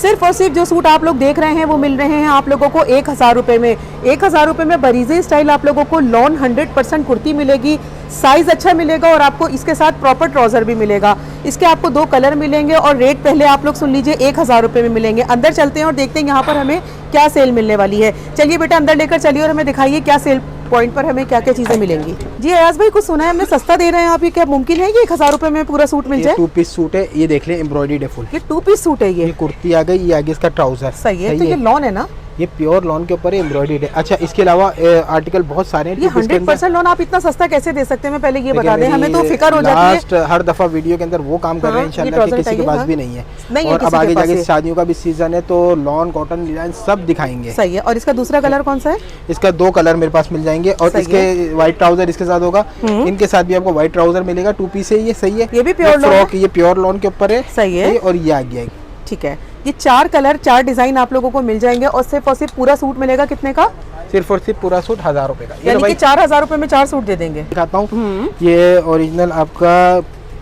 सिर्फ और सिर्फ जो सूट आप लोग देख रहे हैं वो मिल रहे हैं आप लोगों को 1000 रुपये में। 1000 रुपये में बरीजे स्टाइल आप लोगों को लॉन 100% कुर्ती मिलेगी, साइज अच्छा मिलेगा और आपको इसके साथ प्रॉपर ट्राउजर भी मिलेगा। इसके आपको 2 कलर मिलेंगे और रेट पहले आप लोग सुन लीजिए 1000 रुपये में मिलेंगे। अंदर चलते हैं और देखते हैं यहाँ पर हमें क्या सेल मिलने वाली है। चलिए बेटा अंदर लेकर चलिए और हमें दिखाइए क्या सेल पॉइंट पर हमें क्या क्या चीजें मिलेंगी। जी अयाज भाई कुछ सुना है हमने सस्ता दे रहे हैं आप, ये क्या मुमकिन है कि 1000 रुपये में पूरा सूट मिल जाए? 2 पीस सूट है, ये देख लें एम्ब्रॉयडरी फुल। ये 2 पीस सूट है, ये कुर्ती आ गई, ये आगे इसका ट्राउजर। सही है। तो ये लॉन है ना? ये प्योर लॉन के ऊपर एम्ब्रॉयडरी है। अच्छा इसके अलावा आर्टिकल बहुत सारे हैं। ये 100% लॉन आप इतना सस्ता कैसे दे सकते हैं? मैं पहले ये बता दें, हमें तो फिक्र हो जाती है। हर दफा वीडियो के अंदर वो काम कर रहे हैं इंशाल्लाह कि किसी के पास भी नहीं है। और अब आगे जाके शादियों का भी सीजन है तो लॉन कॉटन डिजाइन सब दिखाएंगे। सही है। और इसका दूसरा कलर कौन सा है? इसका 2 कलर मेरे पास मिल जाएंगे और इसके व्हाइट ट्राउजर इसके साथ होगा। इनके साथ भी आपको व्हाइट ट्राउजर मिलेगा। 2 पीस है ये। सही है। ये भी प्योर फ्रॉक, ये प्योर लॉन के ऊपर है। सही है। और ये आ गया। ठीक है। ये 4 कलर 4 डिजाइन आप लोगों को मिल जाएंगे और सिर्फ पूरा सूट मिलेगा कितने का? सिर्फ और सिर्फ पूरा सूट 1000 रुपए का। यानी कि 4000 रुपए में 4 सूट दे देंगे। दिखाता हूँ, ये ओरिजिनल आपका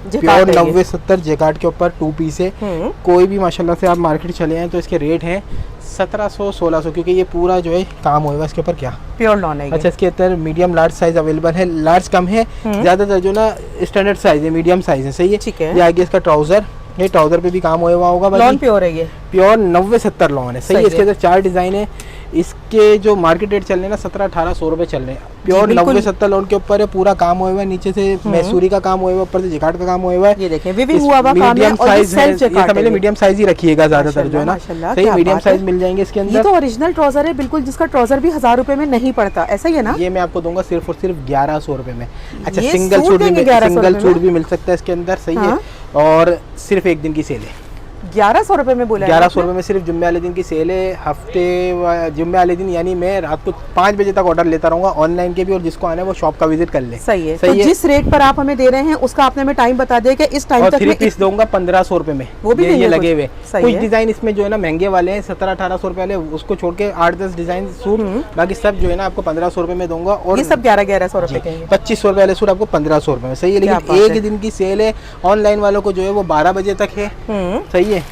प्योर 90-70 जेकार्ड के ऊपर 2 पीस है। कोई भी माशाल्लाह से आप मार्केट चले हैं तो इसके रेट हैं 1700-1600, क्योंकि ये पूरा जो है काम होगा इसके ऊपर। क्या प्योर लॉन है। अच्छा इसके अंदर मीडियम लार्ज साइज अवेलेबल है। लार्ज कम है, ज्यादातर जो ना स्टैंडर्ड साइज है, मीडियम साइज है। सही है। ठीक है। ये आगे इसका ट्राउजर, ये ट्राउजर पे भी काम हुआ होगा। लॉन प्योर है, ये प्योर 90-70 लॉन है। सही है। इसके अंदर 4 डिजाइन है। इसके जो मार्केट रेट चल रहे हैं ना 1700-1800 रुपए चल रहे हैं। प्योर 90-70 लॉन के ऊपर है, पूरा काम हुआ है। नीचे से मैसूरी का काम हुआ है, ऊपर से जिकार्ड का काम हुआ है। ये देखें वीविंग हुआ काम है। मीडियम साइज है, मीडियम साइज ही रखिएगा ज्यादातर जो है ना। सही, मीडियम साइज मिल जाएंगे इसके अंदर। ये तो ओरिजिनल ट्राउजर है बिल्कुल, जिसका ट्राउजर भी 1000 रुपए में नहीं पड़ता, ऐसा ही है ना? ये मैं आपको दूंगा सिर्फ और सिर्फ 1100 रुपए में। अच्छा ये सिंगल सूट भी मिल सकता है इसके अंदर। सही है। और सिर्फ एक दिन की सेल है। 1100 रुपए में बोला? 1100 रुपए में सिर्फ जुम्मे वाले दिन की सेल है। हफ्ते जुम्मे वाले दिन यानी मैं रात को 5 बजे तक ऑर्डर लेता रहूंगा, ऑनलाइन के भी, और जिसको आना है वो शॉप का विजिट कर ले। सही है। तो जिस रेट पर आप हमें दे रहे हैं उसका आपने हमें टाइम बता दिया कि इस टाइम तक 3 पीस दूंगा 1500 रुपए में। वो भी ये लगे हुए। कुछ डिजाइन इसमें जो है ना महंगे वाले हैं 1700-1800 रुपए वाले, उसको छोड़ के 8-10 डिजाइन सूट, बाकी सब जो है ना आपको 1500 रुपए में दूंगा। और ये सब 1100 रुपए के, 2500 रुपए वाले सूट आपको 1500 रुपए में। सही है। लेकिन एक दिन की सेल है, ऑनलाइन वालों को जो है वो 12 बजे तक है। सही है।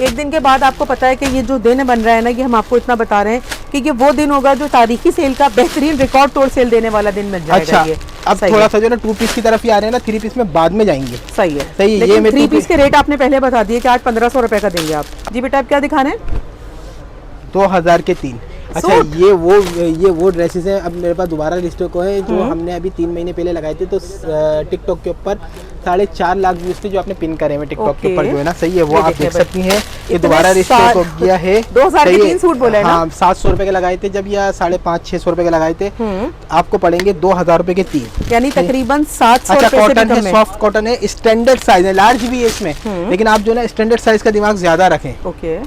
एक दिन के बाद आपको पता है कि ये जो दिन बन रहा है ना, ये हम आपको इतना बता रहे हैं कि ये वो दिन होगा जो तारीखी सेल का बेहतरीन रिकॉर्ड तोड़ सेल देने वाला दिन बन जाएगा। अच्छा, अब थोड़ा सा जो ना 2 पीस की तरफ ही आ रहे हैं ना, 3 पीस में बाद में जाएंगे। सही है। सही है। ये 3 पीस के रेट आपने पहले बता दिए कि आज 1500 रुपए का देंगे आप। जी बेटा आप क्या दिखा रहे हैं? 2000 के 3। अच्छा ये वो ड्रेसेस हैं। अब मेरे पास दोबारा लिस्टों को है जो हमने अभी 3 महीने पहले लगाए थे, तो टिकटॉक के ऊपर 4.5 लाख व्यूज थे जो आपने पिन करे हैं टिकटॉक के ऊपर जो है ना। सही है। वो आप देख सकती हैं। ये दोबारा रिस्टॉक हो गया है। 2000 के 3 सूट बोले ना? हाँ 700 रुपए के लगाए थे जब, या 550-600 रुपए के लगाए थे। आपको पड़ेंगे 2000 रुपए के 3, यानी तकरीबन 700। अच्छा कॉटन है, सॉफ्ट कॉटन है, स्टैंडर्ड साइज है, लार्ज भी है इसमें, लेकिन आप जो है ना स्टैंडर्ड साइज का दिमाग ज्यादा रखें। ओके।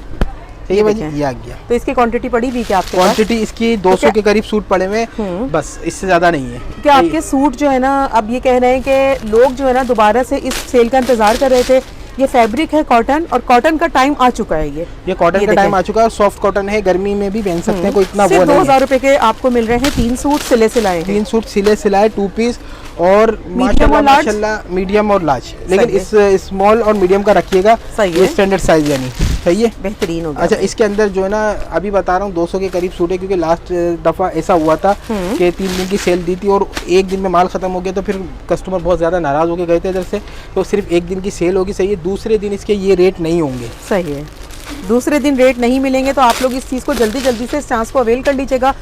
ये आ गया। तो इसकी क्वांटिटी पड़ी भी क्या आपके? क्वांटिटी इसकी 200 के करीब सूट पड़े हुए, बस इससे ज्यादा नहीं है। क्या आपके सूट जो है ना, अब ये कह रहे हैं कि लोग जो है ना दोबारा से इस सेल का इंतजार कर रहे थे। ये फैब्रिक है कॉटन, और कॉटन का टाइम आ चुका है। ये कॉटन का टाइम आ चुका है और सॉफ्ट कॉटन है, गर्मी में भी पहन सकते हैं, कोई इतना वो नहीं है। 2000 रुपए के आपको मिल रहे हैं 3 सूट सिले सिलाए। 3 सूट सिले सिलाए 2 पीस, और माशाल्लाह मीडियम और लार्ज, लेकिन इस स्मॉल और मीडियम का रखिएगा। ये स्टैंडर्ड साइज यानी। सही है। बेहतरीन होगा। अच्छा इसके अंदर जो है ना अभी बता रहा हूँ 200 के करीब सूट है, क्योंकि लास्ट दफा ऐसा हुआ था कि 3 दिन की सेल दी थी और एक दिन में माल खत्म हो गया, तो फिर कस्टमर बहुत ज्यादा नाराज होकर गए थे इधर से। तो सिर्फ एक दिन की सेल होगी। सही है। दूसरे दिन इसके ये रेट नहीं होंगे। सही है। दूसरे दिन रेट नहीं मिलेंगे, तो आप लोग इस चीज़ को जल्दी से इस चांस को अवेल कर लीजिएगा।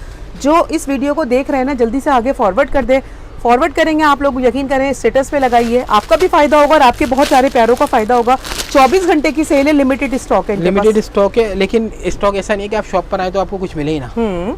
जो इस वीडियो को देख रहे हैं ना जल्दी से आगे फॉरवर्ड कर दे। फॉरवर्ड करेंगे आप लोग, यकीन करें स्टेटस पे लगाइए, आपका भी फायदा होगा और आपके बहुत सारे प्यारों का फायदा होगा। 24 घंटे की सेल है, लिमिटेड स्टॉक है। लिमिटेड स्टॉक है, लेकिन स्टॉक ऐसा नहीं है कि आप शॉप पर आए तो आपको कुछ मिले ही ना।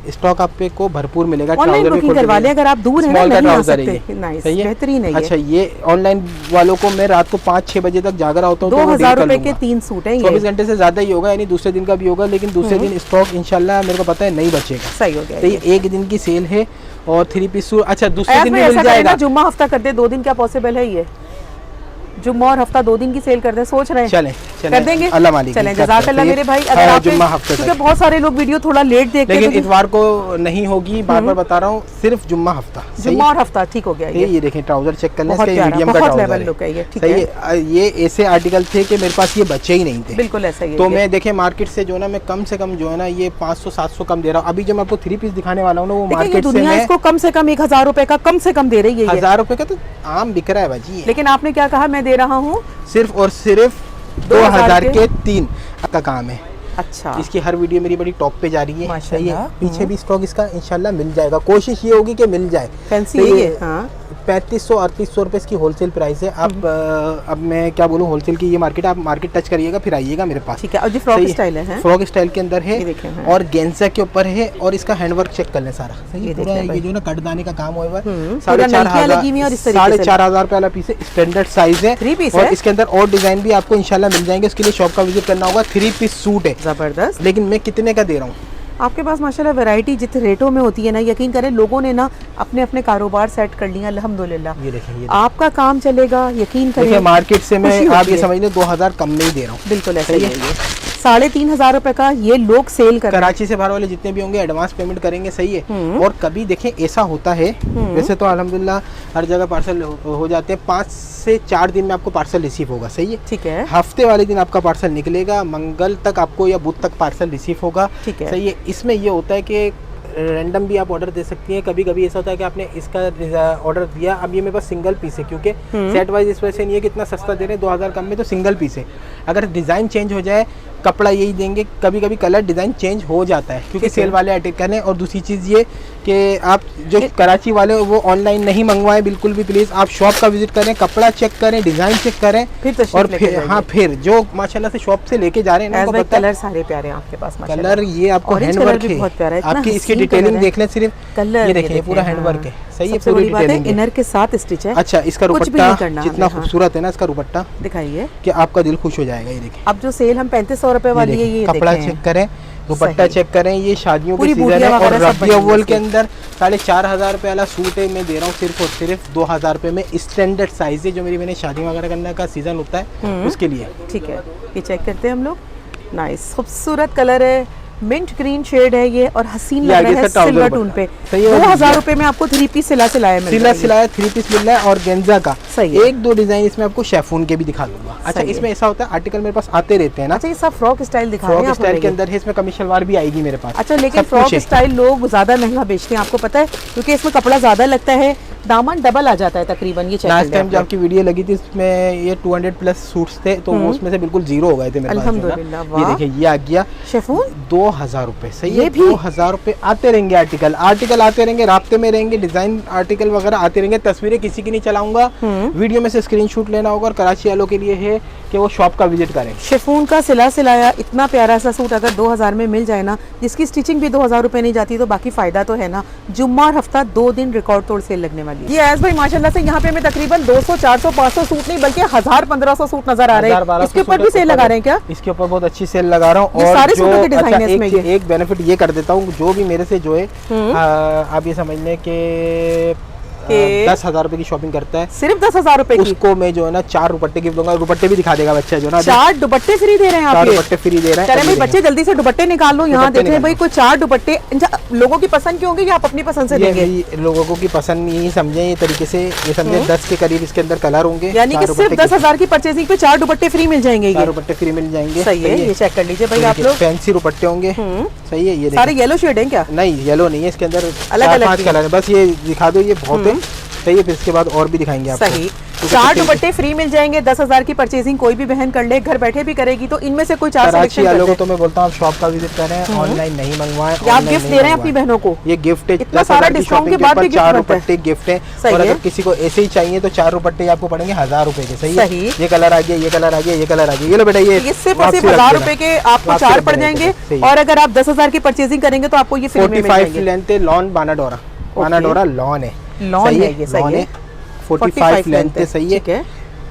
स्टॉक आपको भरपूर मिलेगा। ऑनलाइन बुकिंग करवा लें अगर आप दूर हैं ना, नहीं आ सकते। नाइस, बेहतरीन है ये। अच्छा ये ऑनलाइन वालों को मैं रात को 5-6 बजे तक जाग रहा होता हूँ। 2000 रुपए के 3 सूट है। 24 घंटे से ज्यादा ही होगा, यानी दूसरे दिन का भी होगा, लेकिन दूसरे दिन स्टॉक इंशाल्लाह मेरे को पता है नहीं बचेगा। सही हो गया। तो ये एक दिन की सेल है और 3 पीस सूट। अच्छा दूसरे दिन भी मिल जाएगा। जुम्मा हफ्ता कर दे, 2 दिन क्या पॉसिबल है? ये जुम्मा और हफ्ता 2 दिन की सेल कर दें, सोच रहे हैं चलें कर देंगे, अल्लाह मालिक। चलें जज़ाकल्लाह मेरे भाई। अगर आप जुम्मा हफ्ते क्योंकि बहुत सारे लोग वीडियो थोड़ा लेट देखते हैं, लेकिन इतवार को नहीं होगी, बार बार बता रहा हूँ, सिर्फ जुम्मा हफ्ता। जुम्मा और हफ्ता ठीक हो गया। ये देखें ट्राउजर चेक कर लें, बहुत प्यारा, मीडियम का बहुत ट्राउजर लेवल लुक है ये, ठीक सही है। है। ये ऐसे आर्टिकल थे कि मेरे पास ये बचे ही नहीं थे, बिल्कुल ऐसा ही है। तो मैं देखे मार्केट से जो ना मैं कम से कम जो है ना ये 500-700 कम दे रहा हूँ। अभी जो मैं आपको 3 पीस दिखाने वाला हूँ ना वो मार्केट से दुनिया मैं इसको कम से कम 1000 रुपए का कम से कम दे रही है। 1000 रुपए का तो आम बिक रहा है बाजी। लेकिन आपने क्या कहा, मैं दे रहा हूँ सिर्फ और सिर्फ 2000 के 3 का काम है। अच्छा, इसकी हर वीडियो मेरी बड़ी टॉप पे जा रही है, सही है। माशाल्लाह। पीछे भी स्टॉक इसका इंशाल्लाह मिल जाएगा, कोशिश ये होगी कि मिल जाए। फैंसी तो है ये ये, हाँ। 3500-3800 रुपए इसकी होलसेल प्राइस है। आप अब मैं क्या बोलूँ, होलसेल की ये मार्केट, आप मार्केट टच करिएगा फिर आइएगा मेरे पास। ठीक है। और जो फ्रॉक स्टाइल है, फ्रॉक स्टाइल के अंदर है ये देखें, हाँ। और गेंजा के ऊपर है और इसका हैंडवर्क चेक कर लें सारा, सही ये है। पूरा देखें ये जो ना कटदाने का काम हुआ है, पूरा नलकियां लगी हुई हैं और इस तरीके से 4500 रुपए वाला पीस है, स्टैंडर्ड साइज है। 3 पीस और है। इसके अंदर और डिजाइन भी आपको इंशाल्लाह मिल जाएंगे, उसके लिए शॉप का विजिट करना होगा। 3 पीस सूट है जबरदस्त। लेकिन मैं कितने का दे रहा हूँ? आपके पास माशाल्लाह वैरायटी जितने रेटों में होती है ना, यकीन करें लोगों ने ना अपने अपने कारोबार सेट कर लिया अल्हम्दुलिल्लाह। ये देखें, ये आपका काम चलेगा, यकीन देखिए करें। मार्केट से मैं खुशी आप होती ये है। समझ लें 2000 कम नहीं दे रहा हूँ। बिल्कुल ऐसा ही है। 3500 रुपए का ये लोग सेल कर रहे हैं। कराची से बाहर वाले जितने भी होंगे एडवांस पेमेंट करेंगे, सही है। और कभी देखें ऐसा होता है, वैसे तो अल्हम्दुलिल्लाह हर जगह पार्सल हो जाते हैं, 5 से 4 दिन में आपको पार्सल रिसीव होगा, सही है। ठीक है। हफ्ते वाले दिन आपका पार्सल निकलेगा, मंगल तक आपको या बुध तक पार्सल रिसीव होगा, ठीक है। सही है। इसमें ये होता है कि रैंडम भी आप ऑर्डर दे सकती हैं। कभी कभी ऐसा होता है कि आपने इसका ऑर्डर दिया, अब ये मेरे पास सिंगल पीस है, क्योंकि सेट वाइज इस वजह से नहीं है कि इतना सस्ता दे रहे हैं, 2000 कम में तो सिंगल पीस है। अगर डिज़ाइन चेंज हो जाए, कपड़ा यही देंगे, कभी कभी कलर डिज़ाइन चेंज हो जाता है क्योंकि सेल वाले आर्टिकल हैं। और दूसरी चीज़ ये कि आप जो कराची वाले वो ऑनलाइन नहीं मंगवाएं बिल्कुल भी, प्लीज़ आप शॉप का विजिट करें, कपड़ा चेक करें, डिज़ाइन चेक करें, और फिर हाँ फिर जो माशाल्लाह से शॉप से लेके जा रहे हैं ना, कलर सारे प्यारे हैं आपके पास माशाल्लाह। कलर ये आपको हैंडवर्क है, आपकी इसकी डिटेलिंग देख लें, सिर्फ कलर ये देखिए पूरा हैंडवर्क है, सही है। सबसे पूरी बड़ी बात है डिटेलिंग है। इनर के साथ स्टिच है। अच्छा, इसका कुछ भी दुपट्टा नहीं करना जितना हमें, हाँ। खूबसूरत है ना इसका दुपट्टा, दिखाइए कि आपका दिल खुश हो जाएगा। ये देखिए, अब जो सेल हम 3500 रुपए वाली है, ये कपड़ा देखें। चेक करें, दुपट्टा चेक करें, ये शादियों की पूरी सीजन है। बूटियां और वगैरह सब रबी बनी हुई अव्वल है के अंदर 4500 रुपए वाला सूट है, मैं दे रहा हूँ सिर्फ और सिर्फ 2000 रुपए में। स्टैंडर्ड साइज है, जो मेरी मैंने शादी वगैरह करने का सीजन होता है उसके लिए। ठीक है, ये चेक करते हैं हम लोग। नाइस, खूबसूरत कलर है, मिंट ग्रीन शेड है ये, और हसीन लग रहा है सिल्वर टोन पे। 2000 रुपए में आपको 3 पीस सिला सिलाया मिल रहा है। सिलाया 3 पीस मिल रहा है और गेंजा का। सही है। 1-2 डिजाइन इसमें आपको शेफून के भी दिखा दूंगा। अच्छा, इसमें ऐसा होता है आर्टिकल मेरे पास आते रहते हैं ना। अच्छा, ये सब फ्रॉक स्टाइल दिखा रहे हैं फ्रॉक आप स्टाइल हमें के ये? अंदर है, इसमें कमी शलवार भी आएगी मेरे पास। अच्छा, लेकिन सब कुछ फ्रॉक है। स्टाइल लोग ज्यादा महंगा बेचते हैं, आपको पता है, क्योंकि इसमें कपड़ा ज्यादा लगता है, दामन डबल आ जाता है तकरीबन। ये लास्ट टाइम जब आपकी वीडियो लगी थी इसमें ये 200 प्लस सूट्स थे, तो वो उसमें से बिल्कुल जीरो हो गए थे मेरे पास। अल्हम्दुलिल्लाह, ये वाह। देखिए, ये आ गया शेफून 2000 रुपए, सही ये है। भी 2000 रुपए आते रहेंगे, आर्टिकल आते रहेंगे, राब्ते में रहेंगे, डिजाइन आर्टिकल वगैरह आते रहेंगे। तस्वीरें किसी की नहीं चलाऊंगा, वीडियो में से स्क्रीनशॉट लेना होगा। और कराची वालों के लिए है कि वो शॉप का विजिट करें। शेफून का सिलाया इतना प्यारा सा सूट अगर 2000 में मिल जाए ना, जिसकी स्टिचिंग भी 2000 रुपए नहीं जाती, तो बाकी फायदा तो है ना। जुम्मा और हफ्ता 2 दिन रिकॉर्ड तोड़ सेल लगने वाली है। ये ऐस भाई माशाल्लाह से यहाँ पे हमें तकरीबन 200, 400, 500 सूट नहीं बल्कि 1000, 1500 सूट नजर आ रहे हैं। इसके ऊपर भी सेल लगा रहे हैं क्या? इसके ऊपर बहुत अच्छी सेल लगा रहा हूँ। ये और सारे जो सूटों के डिजाइन अच्छा, है इसमें ये? एक बेनिफिट ये कर देता हूँ, जो भी मेरे से जो है आप ये समझ लें कि 10,000 रुपए की शॉपिंग करता है, सिर्फ 10,000 रुपए की, उसको मैं जो है ना 4 दुपट्टे गिफ्ट दूंगा। दुपट्टे भी दिखा देगा बच्चा जो ना, 4 दुपट्टे फ्री दे रहे हैं आप। 4 दुपट्टे फ्री दे रहे हैं। चले भाई बच्चे जल्दी से दुपट्टे निकाल लो। यहाँ देखें भाई, कोई 4 दुपट्टे लोगों की पसंद के होंगे या आप अपनी पसंद से देंगे? ये लोगों की पसंद नहीं समझे, ये तरीके से ये समझे 10 के करीब इसके अंदर कलर होंगे, यानी कि सिर्फ 10,000 की परचेजिंग पे 4 दुपट्टे फ्री मिल जाएंगे। 4 दुपट्टे फ्री मिल जाएंगे। सही है, ये चेक कर लीजिए भाई आप लोग। फैंसी दुपट्टे होंगे, सही है। ये सारे येलो शेड हैं क्या? नहीं, येलो नहीं है, इसके अंदर अलग 4-5 कलर है, बस ये दिखा दो, ये बहुत है, सही है। फिर इसके बाद और भी दिखाएंगे आपको। सही, 4 दुपट्टे फ्री मिल जाएंगे। 10,000 की परचेजिंग कोई भी बहन कर ले, घर बैठे भी करेगी, तो इनमें से कोई 4 कराची सिलेक्शन वालों कर को तो मैं बोलता हूँ आप शॉप का विजिट करें, ऑनलाइन नहीं मंगवाएं। आप गिफ्ट दे रहे हैं अपनी बहनों को, ये गिफ्ट है, इतना सारा डिस्काउंट के बाद भी 4 गिफ्ट दुपट्टे गिफ्ट है। और अगर किसी को ऐसे ही चाहिए तो 4 दुपट्टे आपको पड़ेंगे 1000 रुपए के, सही है। ये कलर आ गया, ये कलर आ गया, ये कलर आ गया, ये लो बेटा, ये सिर्फ 1000 रुपए के आपको 4 पड़ जाएंगे। और अगर आप 10,000 की परचेजिंग करेंगे तो आपको ये फ्री में मिल 45 लेंथ है, लॉन बानाडोरा लॉन है, लॉन है, ये सही है। 45 लेंथ है, सही है।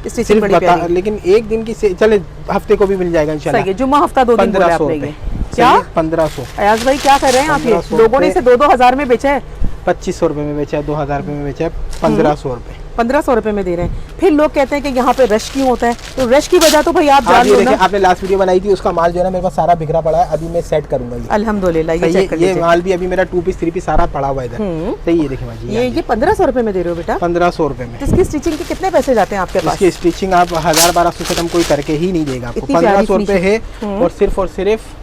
स्टिचिंग बड़ी प्यारी है। लेकिन एक दिन की चले, हफ्ते को भी मिल जाएगा इंशाल्लाह। सही है, जुम्मा हफ्ता 2 दिन बोले आपने ये। क्या 1500? अयाज भाई क्या कर रहे हैं आप? ये लोगों ने इसे 2-2 हजार में बेचा है, 2500 रुपए में बेचा है, 2000 रुपए में बेचा है, 1500 रुपए। 1500 रुपए में दे रहे हैं। फिर लोग कहते हैं कि यहाँ पे रश क्यों होता है, तो रश की वजह तो भाई आप जान लो ना। आपने लास्ट वीडियो बनाई थी, उसका माल जो है ना मेरे पास सारा बिखरा पड़ा है, अभी मैं सेट करूंगा ये अल्हम्दुलिल्लाह। ये चेक कर ये लीजिए, माल भी अभी मेरा 2 पीस 3 पीस सारा पड़ा हुआ है इधर। सही है, देखिए भाई ये 1500 रुपए में दे रहे हो बेटा? 1500 रुपए में। इसकी स्टिचिंग के कितने पैसे जाते हैं आपके पास? इसकी स्टिचिंग आप 1000-1200 से कम कोई करके ही नहीं देगा आपको। 1500 रुपए है और सिर्फ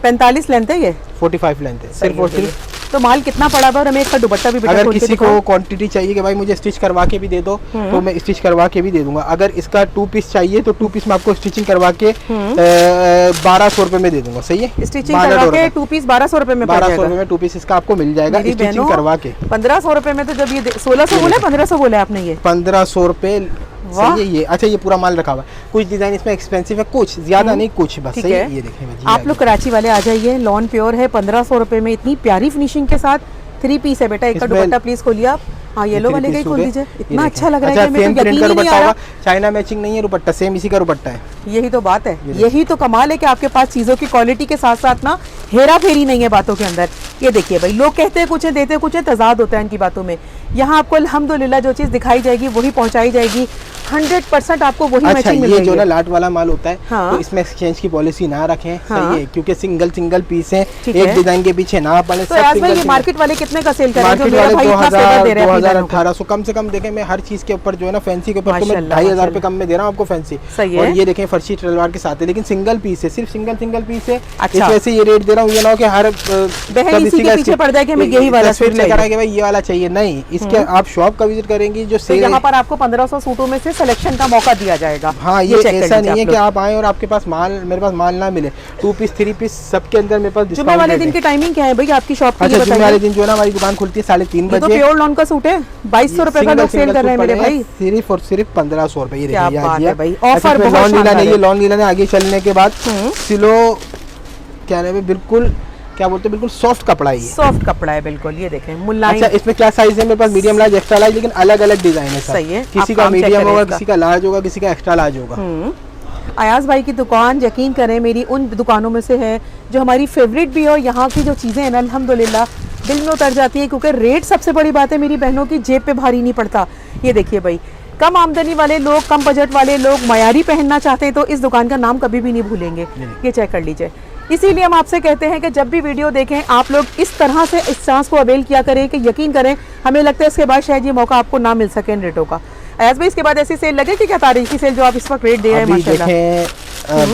45 लेंथ है ये, 45 लेंथ है सिर्फ और सिर्फ। तो माल कितना पड़ा हुआ और हमें इसका दुपट्टा भी अगर किसी को क्वांटिटी चाहिए कि भाई मुझे स्टिच करवा के भी दे दो, तो मैं स्टिच करवा के भी दे दूंगा। अगर इसका 2 पीस चाहिए तो 2 पीस मैं आपको स्टिचिंग करवा के 1200 रुपए में दे दूंगा। सही है, स्टिचिंग करवा के 2 पीस 1200 रुपए में 1200 रुपए में 2 पीस इसका आपको मिल जाएगा स्टिचिंग करवा के। 1500 रुपए में तो जब ये 1600 बोला 1500 बोला आपने, ये 1500 रुपए। सही है ये। अच्छा, ये पूरा माल रखा हुआ है, कुछ डिजाइन इसमें एक्सपेंसिव है, कुछ ज्यादा नहीं, कुछ बस। सही है, ये देखिए आप लोग कराची वाले आ जाइए, लॉन प्योर है 1500 रुपए में, इतनी प्यारी फिनिशिंग के साथ 3 पीस है बेटा। एक का दुपट्टा प्लीज खोलिए आप। हाँ, येलो वाले का ही खोल दीजिए, इतना अच्छा लग रहा है कि मेरे को यकीन ही नहीं आ रहा। चाइना मैचिंग नहीं है दुपट्टा, सेम इसी का दुपट्टा है। यही तो बात है, यही तो कमाल है कि आपके पास चीजों की क्वालिटी के साथ साथ ना हेरा फेरी नहीं है बातों के अंदर। ये देखिए भाई, लोग कहते हैं कुछ है, देते कुछ है, तजाद होता है इनकी बातों में। यहाँ आपको अल्हम्दुलिल्लाह जो चीज दिखाई जाएगी वही पहुंचाई जाएगी, 100% आपको वही मैचिंग मिलेगी। ये जो ना लाट वाला माल होता है, हाँ। तो इसमें एक्सचेंज की पॉलिसी ना रखें। हाँ। सही है, क्योंकि सिंगल पीस है, एक डिजाइन के पीछे ना पड़े। तो यार भाई, ये मार्केट वाले कितने का सेल कर रहे हैं? मार्केट वाले 2000-1800 कम से कम देखें। मैं हर चीज के ऊपर जो है ना फैंसी के ऊपर तो मैं 2500 रुपए कम में दे रहा हूँ आपको फैंसी। और ये देखें फर्शी तलवार के साथ है, लेकिन सिंगल पीस है, सिर्फ सिंगल पीस है। इस वजह से ये रेट दे रहा हूँ। ये ना हो कि हर बहन इसी के पीछे पड़ जाए कि हमें यही वाला सूट लेकर आए कि भाई ये वाला चाहिए, नहीं। इसके आप शॉप का विजिट करेंगी जो सेल, यहाँ पर आपको 1500 सूटों में से सिलेक्शन का मौका दिया जाएगा। हाँ, ये ऐसा नहीं है कि आप आए और आपके पास माल, मेरे पास माल ना मिले। 2 पीस 3 पीस सबके अंदर मेरे पास जुम्मे वाले दिन की टाइमिंग क्या है भाई आपकी शॉप की? अच्छा, जुम्मे वाले दिन जो है ना हमारी दुकान खुलती है 3:30 बजे। तो प्योर लॉन का सूट है, 2200 रुपए का लोग सेल कर रहे हैं मेरे भाई, सिर्फ और सिर्फ 1500 रुपए। क्या बात है भाई, ऑफर बहुत लॉन लीला शानदार नहीं है। लॉन लीला ने आगे चलने के बाद सिलो क्या नाम है, बिल्कुल क्या बोलते हैं, बिल्कुल सॉफ्ट कपड़ा है, सॉफ्ट कपड़ा है बिल्कुल। ये देखें मुलायम। अच्छा, इसमें क्या साइज है मेरे पास? मीडियम, लार्ज, एक्स्ट्रा लार्ज, लेकिन अलग अलग डिजाइन है। सही है, किसी का मीडियम होगा, किसी का लार्ज होगा, किसी का एक्स्ट्रा लार्ज होगा। अयाज भाई की दुकान यकीन करें मेरी उन दुकानों में से है जो हमारी फेवरेट भी है, और यहाँ की जो चीज़ें हैं ना अल्हम्दुलिल्लाह दिल में उतर जाती है, क्योंकि रेट सबसे बड़ी बात है मेरी बहनों की, जेब पे भारी नहीं पड़ता। ये देखिए भाई, कम आमदनी वाले लोग, कम बजट वाले लोग मयारी पहनना चाहते हैं तो इस दुकान का नाम कभी भी नहीं भूलेंगे। ये चेक कर लीजिए। इसीलिए हम आपसे कहते हैं कि जब भी वीडियो देखें आप लोग इस तरह से इस चांस को अवेल किया करें कि यकीन करें, हमें लगता है इसके बाद शायद ये मौका आपको ना मिल सके इन रेटों का। अयाज भाई, इसके बाद ऐसी सेल लगे कि क्या तारीखी सेल जो आप इस वक्त रेट दे रहे हैं? माशाल्लाह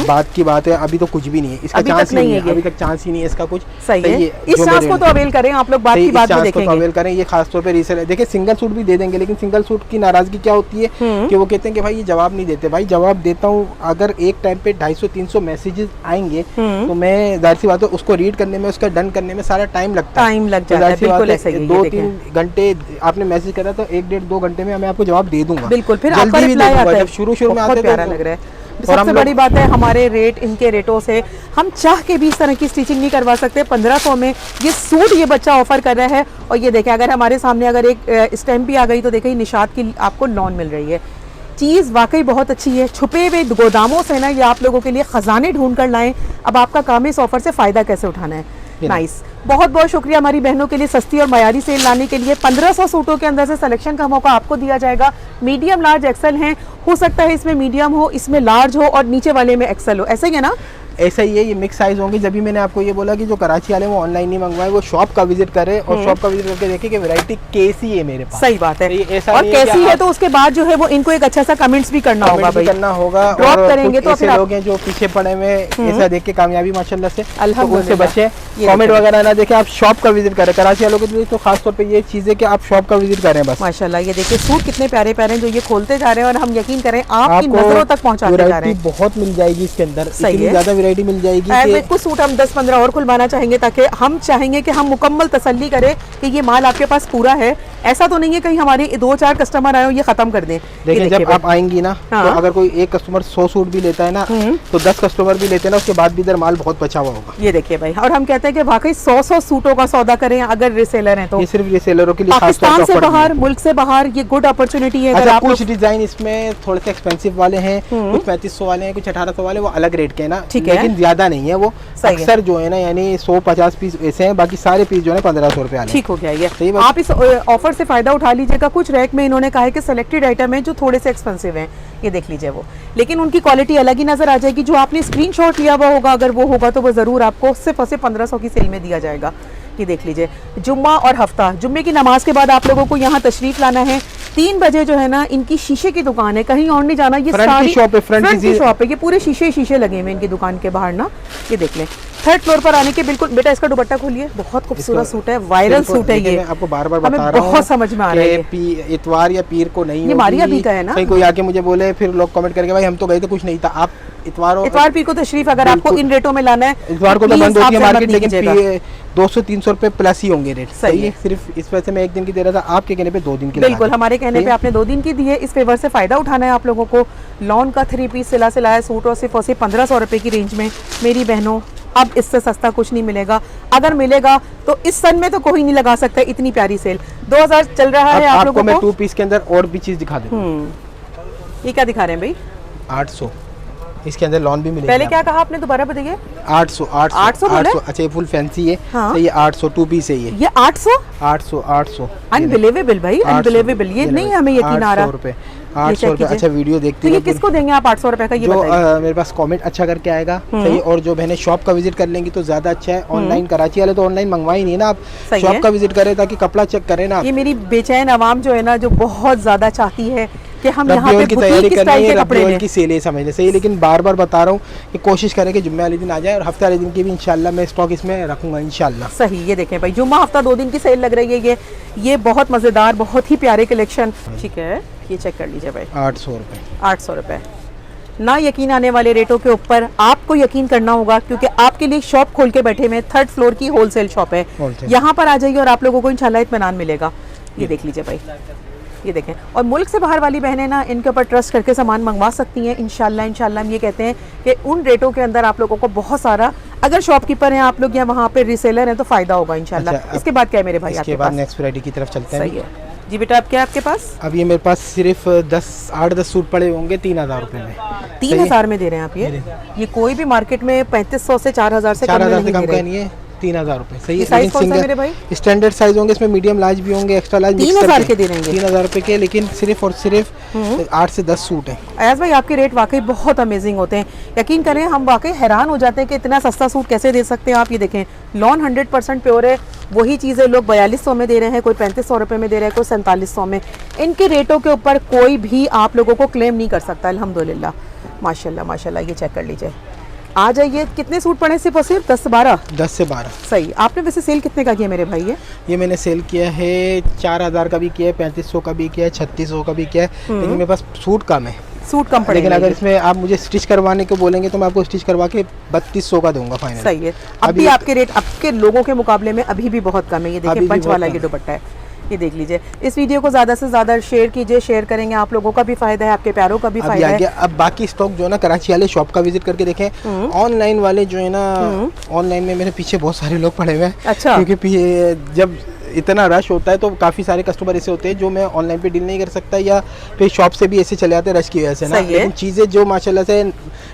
बात की बात है, अभी तो कुछ भी नहीं है, इसका चांस नहीं है, अभी तक चांस ही नहीं है इसका कुछ। सही है, इस चांस को तो अवेल करें आप लोग, बात की बात में देखेंगे। अवेल करें, ये खास तौर पे रीसेल है। देखिए, सिंगल सूट भी दे देंगे, लेकिन सिंगल सूट की नाराजगी क्या होती है कि वो कहते हैं कि भाई ये जवाब नहीं देते। भाई जवाब देता हूँ, अगर एक टाइम पे 250-300 मैसेजेस आएंगे तो मैं जाहिर सी बात है उसको रीड करने में, उसका डन करने में सारा टाइम लगता है, टाइम लग जाता है। बिल्कुल ऐसा ही है। 2-3 घंटे आपने मैसेज करा तो 1-1.5-2 घंटे में मैं आपको जवाब दे दूंगा। बिल्कुल, फिर आपका रिप्लाई आता है। जब शुरू में आते प्यारा लग रहा है। सबसे बड़ी बात है हमारे रेट, इनके रेटों से हम चाह के भी इस तरह की स्टिचिंग नहीं करवा सकते। 1500 में ये सूट ये बच्चा ऑफर कर रहा है, और ये देखें अगर हमारे सामने अगर एक स्टैम्प भी आ गई तो देखिए निशात की आपको लॉन मिल रही है। चीज़ वाकई बहुत अच्छी है। छुपे हुए गोदामों से ना ये आप लोगों के लिए खजाने ढूंढ कर लाएं। अब आपका काम है इस ऑफर से फ़ायदा कैसे उठाना है। नाइस, बहुत बहुत शुक्रिया हमारी बहनों के लिए सस्ती और मयारी सेल लाने के लिए। 1500 सूटों के अंदर से सिलेक्शन का मौका आपको दिया जाएगा। मीडियम, लार्ज, एक्सेल हैं, हो सकता है इसमें मीडियम हो, इसमें लार्ज हो और नीचे वाले में एक्सेल हो, ऐसा ही है ना? ऐसा ही है, ये मिक्स साइज होंगे। जब भी मैंने आपको ये बोला कि जो कराची वाले वो ऑनलाइन नहीं मंगवाए, वो शॉप का विजिट करें और शॉप का विजिट करके देखें कि वैरायटी कैसी है मेरे पास। सही बात है, ऐसा और कैसी है तो उसके बाद जो है वो इनको एक अच्छा सा कमेंट्स भी करना होगा भाई, करना होगा। ड्रॉप करेंगे तो फिर लोग हैं जो पीछे पड़े हुए ऐसा देख के कामयाबी माशाल्लाह से, अल्हम्दुलिल्लाह उनसे बचे। कमेंट वगैरह ना देखें, आप शॉप का विजिट करें। कराची वालों के लिए तो खास तौर पे ये चीज़ है कि आप शॉप का विजिट करें बस। माशाल्लाह, ये देखिए सूट कितने प्यारे प्यारे हैं जो ये खोलते जा रहे हैं, और हम यकीन करें आपकी नजरों तक पहुंचाते जा रहे हैं। बहुत मिल जाएगी इसके अंदर, इतनी ज्यादा वैरायटी मिल जाएगी। कुछ सूट हम 10-15 और खुलवाना चाहेंगे, ताकि हम चाहेंगे कि हम मुकम्मल तसल्ली करें कि ये माल आपके पास पूरा है। ऐसा तो नहीं है कहीं हमारे 2-4 कस्टमर आए और ये खत्म कर दें। देखिए, जब आप आएंगी ना तो अगर कोई एक कस्टमर 100 सूट भी लेता है ना तो 10 कस्टमर भी लेते हैं ना, उसके बाद भी इधर माल बहुत बचा हुआ होगा। ये देखिए भाई, और हम कहते हैं कि वाकई 100 सूटों का सौदा करें अगर रिसेलर हैं तो। ये सिर्फ रिसेलरों के लिए, पाकिस्तान से बाहर, मुल्क से बाहर ये गुड अपॉर्चुनिटी है। अच्छा, कुछ डिजाइन इसमें थोड़े से एक्सपेंसिव वाले हैं, कुछ 3500 वाले हैं, कुछ 1800 वाले, वो अलग रेट के हैं ना, लेकिन ज्यादा नहीं है वो। अक्सर जो है ना यानी 100-50 पीस ऐसे हैं, बाकी सारे पीस जो है 1500 रुपए वाले। ठीक हो गया ये। आप इस ऑफर ऑफर से फ़ायदा उठा लीजिएगा। कुछ रैक में इन्होंने कहा है कि सेलेक्टेड आइटम है जो थोड़े से एक्सपेंसिव हैं, ये देख लीजिए वो, लेकिन उनकी क्वालिटी अलग ही नज़र आ जाएगी। जो आपने स्क्रीनशॉट लिया हुआ होगा, अगर वो होगा तो वो ज़रूर आपको सिर्फ और सिर्फ 1500 की सेल में दिया जाएगा। ये देख लीजिए, जुम्मा और हफ्ता, जुम्मे की नमाज के बाद आप लोगों को यहाँ तशरीफ लाना है। 3 बजे जो है ना, इनकी शीशे की दुकान है, कहीं और नहीं जाना। ये सारी शॉप है, फ्रंट की शॉप है, ये पूरे शीशे लगे हुए इनकी दुकान के बाहर ना। ये देख लें, 3rd फ्लोर पर आने के बिल्कुल। बेटा इसका दुपट्टा खोलिए, बहुत खूबसूरत सूट है, वायरल सूट है ये। आपको बार-बार बता रहा हूं, बहुत समझ में आ रहा है। इतवार या पीर को नहीं, ये मारिया भी का है ना। कहीं कोई आके मुझे बोले, फिर लोग कमेंट करके भाई हम तो गए थे कुछ नहीं था। आप इतवार पीर को तशरीफ अगर आपको इन रेटों में लाना है, इतवार को तो बंद होती है मार्केट, लेकिन 200-300 रुपए प्लस ही होंगे रेट। सही है, सिर्फ इस वजह से मैं 1 दिन की दे रहा था, आपके कहने पे 2 दिन की। बिल्कुल, हमारे कहने पे आपने 2 दिन की दी है। इस फेवर से फायदा उठाना है आप लोगों को। लॉन का 3 पीस सिलाया सूट और सिर्फ 1500 रुपए की रेंज में मेरी बहनों, अब इससे सस्ता कुछ नहीं मिलेगा। अगर मिलेगा तो इस सन में तो कोई नहीं लगा सकता इतनी प्यारी सेल। 2000 चल रहा है आप लोगों को। मैं 2 पीस के अंदर और भी चीज दिखा दूं। ये क्या दिखा रहे हैं भाई? 800, इसके अंदर लॉन भी मिलेगा। पहले क्या कहा आपने, दोबारा बताइए। 800। अच्छा ये फुल फैंसी है। हाँ। तो ये 800 2 पीस है ये 800 अनबिलीवेबल भाई, अनबिलीवेबल। ये नहीं हमें यकीन आ रहा। 800 रुपए। अच्छा वीडियो देखते हैं, ये किसको देंगे आप 800 रुपए का? ये जो मेरे पास कमेंट अच्छा करके आएगा, सही। और जो बहनें शॉप का विजिट कर लेंगी तो ज्यादा अच्छा है। ऑनलाइन कराची वाले तो ऑनलाइन मंगवा ही नहीं ना, आप शॉप का विजिट करें ताकि कपड़ा चेक करें ना। ये मेरी बेचैन आवाम जो है ना, जो बहुत ज्यादा चाहती है कि हम यहाँ पे की तैयारी करनी है, कपड़े लें। की सेल समझने सही, लेकिन बार बार बता रहा हूँ कि कोशिश करें कि जुम्मे वाले दिन आ जाए, और हफ्ते वाले दिन की भी इंशाल्लाह मैं स्टॉक इसमें रखूंगा इंशाल्लाह। सही, ये देखें भाई, जुम्मा हफ्ता 2 दिन की सेल लग रही है। ये बहुत मजेदार, बहुत ही प्यारे कलेक्शन। ठीक है, ये चेक कर लीजिए भाई। 800 रुपए। 800 रुपए ना यकीन आने वाले रेटों के ऊपर आपको यकीन करना होगा, क्योंकि आपके लिए शॉप खोल के बैठे में 3rd फ्लोर की होलसेल शॉप है। यहाँ पर आ जाइए और आप लोगों को इंशाल्लाह इत्मीनान मिलेगा। ये देख लीजिए भाई, ये देखें। और मुल्क से बाहर वाली बहनें ना, इनके ऊपर ट्रस्ट करके सामान मंगवा सकती हैं इंशाल्लाह। हम ये कहते हैं कि उन रेटों के अंदर आप लोगों को बहुत सारा, अगर शॉपकीपर हैं आप लोग या वहाँ पे रीसेलर हैं तो फायदा होगा इंशाल्लाह। अच्छा, इसके बाद क्या है मेरे भाई? इसके बाद नेक्स्ट वैरायटी की तरफ चलते हैं। सही है जी बेटा, अब क्या है आपके पास? अब ये मेरे पास सिर्फ 8-10 सूट पड़े होंगे 3000 रुपए में। 3000 में दे रहे हैं आप ये कोई भी मार्केट में 3500 से 4000 से कम नहीं है। 3000 रुपए सही है। साइज कौन सा है मेरे भाई? स्टैंडर्ड साइज होंगे इसमें, मीडियम लार्ज भी होंगे, एक्स्ट्रा लार्ज। 3000 के दे रहे हैं 3000 रुपए के, लेकिन सिर्फ और सिर्फ 8 से 10 सूट है। अयाज भाई आपके रेट वाकई बहुत अमेजिंग होते हैं, यकीन करें हम वाकई हैरान हो जाते हैं कि इतना सस्ता सूट कैसे दे सकते हैं आप। ये देखें, लॉन 100% प्योर है। वही चीज़ें लोग 4200 में दे रहे हैं, कोई 3500 रुपए में दे रहा है, कोई 4700 में। इनके रेटों के ऊपर कोई भी आप लोगों को क्लेम नहीं कर सकता, अल्हम्दुलिल्लाह। माशाल्लाह माशाल्लाह, ये चेक कर लीजिए। आ जाइए। कितने सूट पड़े सिर्फ और सिर्फ? 10 से 12। 10 से 12 सही। आपने वैसे सेल कितने का किया मेरे भाई? ये मैंने सेल किया है 4000 का भी किया है, 3500 का भी किया है, 3600 का भी किया है, लेकिन मेरे पास सूट कम है। सूट कम पड़ेगा, लेकिन अगर इसमें आप मुझे स्टिच करवाने को बोलेंगे तो मैं आपको स्टिच करवा के 3200 का दूंगा फाइनल। सही है। अभी आपके रेट आपके लोगों के मुकाबले में अभी भी बहुत कम है। ये देखिए, पंच वाला ये दुपट्टा है, ये देख लीजिए। इस वीडियो को ज़्यादा से ज़्यादा शेयर कीजिए, शेयर करेंगे, आप लोगों का भी फायदा है, आपके प्यारों का भी फायदा है। अब बाकी स्टॉक जो है ना, कराची वाले शॉप का विजिट करके देखें। ऑनलाइन वाले जो है ना, ऑनलाइन में मेरे पीछे बहुत सारे लोग पड़े हुए हैं। अच्छा। क्योंकि जब इतना रश होता है तो काफ़ी सारे कस्टमर ऐसे होते हैं जो मैं ऑनलाइन पे डील नहीं कर सकता, या फिर शॉप से भी ऐसे चले आते हैं रश की वजह से ना। लेकिन चीज़ें जो माशाल्लाह से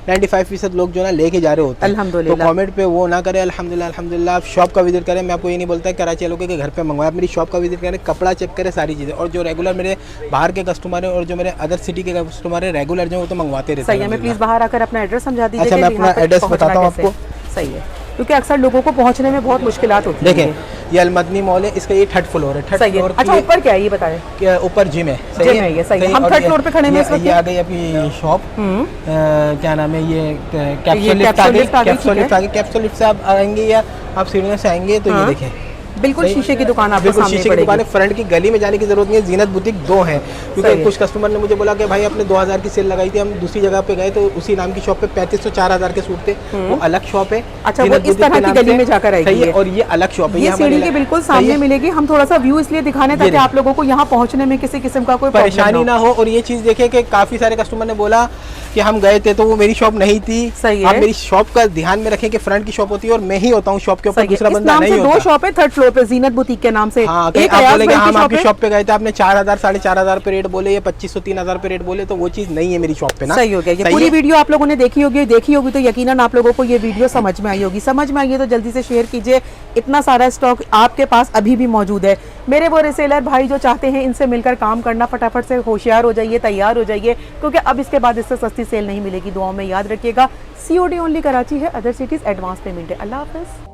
95% लोग जो ना लेके जा रहे होते हैं, अल्हम्दुलिल्लाह। तो कमेंट पे वो ना करें, अल्हम्दुलिल्लाह अल्हम्दुलिल्लाह। आप शॉप का विजिट करें, मैं आपको ये नहीं बोलता है कराची वालों के घर पे मंगवाएं, आप मेरी शॉप का विजिट करें, कपड़ा चेक करें, सारी चीज़ें। और जो रेगुलर मेरे बाहर के कस्टमर है और जो मेरे अदर सिटी के कस्टमर है रेगुलर जो, वो तो मंगवाते रहते हैं। सही है। प्लीज़ बाहर आकर अपना एड्रेस समझा दीजिए। अच्छा, मैं अपना एड्रेस बताता हूँ आपको। सही है, क्योंकि अक्सर लोगों को पहुंचने में बहुत मुश्किलात होती है। देखें, ये अलमदनी मॉल है, इसका ये 3rd फ्लोर है। 3rd floor. अच्छा, ऊपर क्या है ये बताएं? क्या ऊपर जिम है? जिम है ये, सही है। हम 3rd फ्लोर पे खड़े हैं इस वक्त। ये आ गई अपनी शॉप, क्या नाम है ये, कैप्सूल लिफ्ट आ गई। कैप्सूल लिफ्ट से आप आएंगे या आप सीढ़ियों से आएंगे तो ये देखें, बिल्कुल शीशे की दुकान आपको सामने शीशे की दुकान है। फ्रंट की गली में जाने की जरूरत नहीं है। जीनत बुटीक 2 है, क्योंकि कुछ कस्टमर ने मुझे बोला कि भाई आपने 2000 की सेल लगाई थी, हम दूसरी जगह पे गए तो उसी नाम की शॉप पे 3500-4000 के सूट थे, वो अलग शॉप है। अच्छा, वो इस तरह की गली में जाकर आएगी है। और ये अलग शॉप है, ये सीढ़ी के बिल्कुल सामने मिलेगी। हम थोड़ा सा व्यू इसलिए दिखाने ताकि आप लोगों को यहाँ पहुँचने में किसी किस्म का कोई परेशानी ना हो। और ये चीज़ देखें कि काफ़ी सारे कस्टमर ने बोला कि हम गए थे तो वो मेरी शॉप नहीं थी। सही है। आप मेरी शॉप का ध्यान में रखें कि फ्रंट की शॉप होती है और मैं ही होता हूँ शॉप के ऊपर, दूसरा बंदा नहीं होता। 2 शॉप है 3rd फ्लोर शॉप है जीनत बुटीक के नाम से। हाँ, एक आप अयाज बोलेंगे भाई की हम आपकी है। शॉप पे गए थे, आपने 4000 4,500 पे रेट बोले, या 2500 3000 पे रेट बोले, तो वो चीज नहीं है मेरी शॉप पे ना। सही हो गया। ये सही पूरी है? वीडियो आप लोगों ने देखी होगी तो यकीनन आप लोगों को ये वीडियो समझ में आई होगी। समझ में आई है तो जल्दी से शेयर कीजिए, इतना सारा स्टॉक आपके पास अभी भी मौजूद है। मेरे वो रिसेलर भाई जो चाहते हैं इनसे मिलकर काम करना, फटाफट से होशियार हो जाइए, तैयार हो जाइए, क्योंकि अब इसके बाद इससे सस्ती सेल नहीं मिलेगी। दुआओं में याद रखिएगा। COD ओनली कराची है, अदर सिटीज एडवांस पेमेंट है। अल्लाह हाफ़िज़।